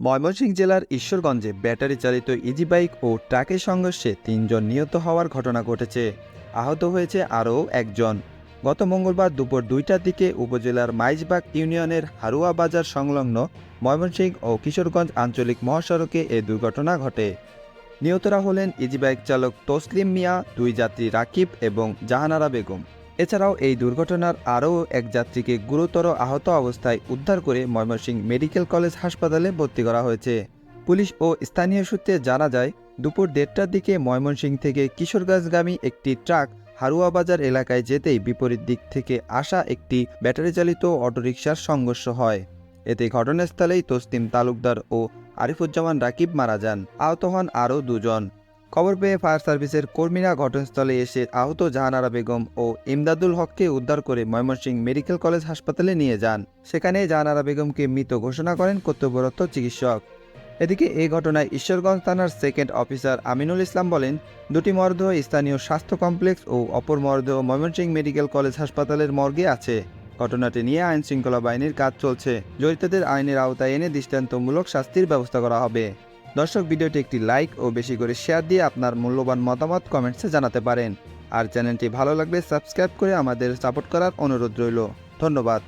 ময়মনসিংহ জেলার ঈশ্বরগঞ্জে ব্যাটারি চালিত easy bike ও ট্রাকের সংঘর্ষে ৩ জন নিহত হওয়ার ঘটনা ঘটেছে। আহত হয়েছে আরও একজন। গত মঙ্গলবার দুপুর ২টার দিকে উপজেলার মাইজবাগ ইউনিয়নের হারুয়া বাজার সংলগ্ন ময়মনসিংহ ও কিশোরগঞ্জ আঞ্চলিক মহাসড়কে এ দুর্ঘটনা ঘটে। নিহতরা হলেন ইজি বাইক চালক তসলিম মিয়া, ২ যাত্রী রাকিব এবং জাহানারা বেগম। এছাড়াও এই দুর্ঘটনার আরও এক যাত্রীকে গুরুতর আহত অবস্থায় উদ্ধার করে ময়মনসিংহ মেডিকেল কলেজ হাসপাতালে ভর্তি করা হয়েছে। পুলিশ ও স্থানীয় সূত্রে জানা যায়, দুপুর ১:৩০টার দিকে ময়মনসিংহ থেকে কিশোরগঞ্জগামী একটি ট্রাক হারুয়া বাজার এলাকায় যেতেই বিপরীত দিক থেকে আসা একটি ব্যাটারি চালিত অটোরিকশার সংঘর্ষ হয়। এতে ঘটনাস্থলেই তসলিম তালুকদার ও আরিফুজ্জামান রাকিব মারা যান। আহত হন আরও ২ জন। খবর পেয়ে ফায়ার সার্ভিসের কর্মীরা ঘটনাস্থলে এসে আহত জাহানারা বেগম ও ইমদাদুল হককে উদ্ধার করে ময়মনসিংহ মেডিকেল কলেজ হাসপাতালে নিয়ে যান। সেখানে জাহানারা বেগমকে মৃত ঘোষণা করেন কর্তব্যরত চিকিৎসক। এদিকে এই ঘটনায় ঈশ্বরগঞ্জ থানার সেকেন্ড অফিসার আমিনুল ইসলাম বলেন, দুটি মরদেহ স্থানীয় স্বাস্থ্য কমপ্লেক্স ও অপর মরদেহ ময়মনসিংহ মেডিকেল কলেজ হাসপাতালের মর্গে আছে। ঘটনাটি নিয়ে আইন শৃঙ্খলা বাহিনীর কাজ চলছে। জড়িতদের আইনের আওতায় এনে দৃষ্টান্তমূলক শাস্তির ব্যবস্থা করা হবে। দর্শক, ভিডিওটি একটি লাইক ও বেশি করে শেয়ার দিয়ে আপনার মূল্যবান মতামত কমেন্টসে জানাতে পারেন। আর চ্যানেলটি ভালো লাগলে সাবস্ক্রাইব করে আমাদের সাপোর্ট করার অনুরোধ রইল। ধন্যবাদ।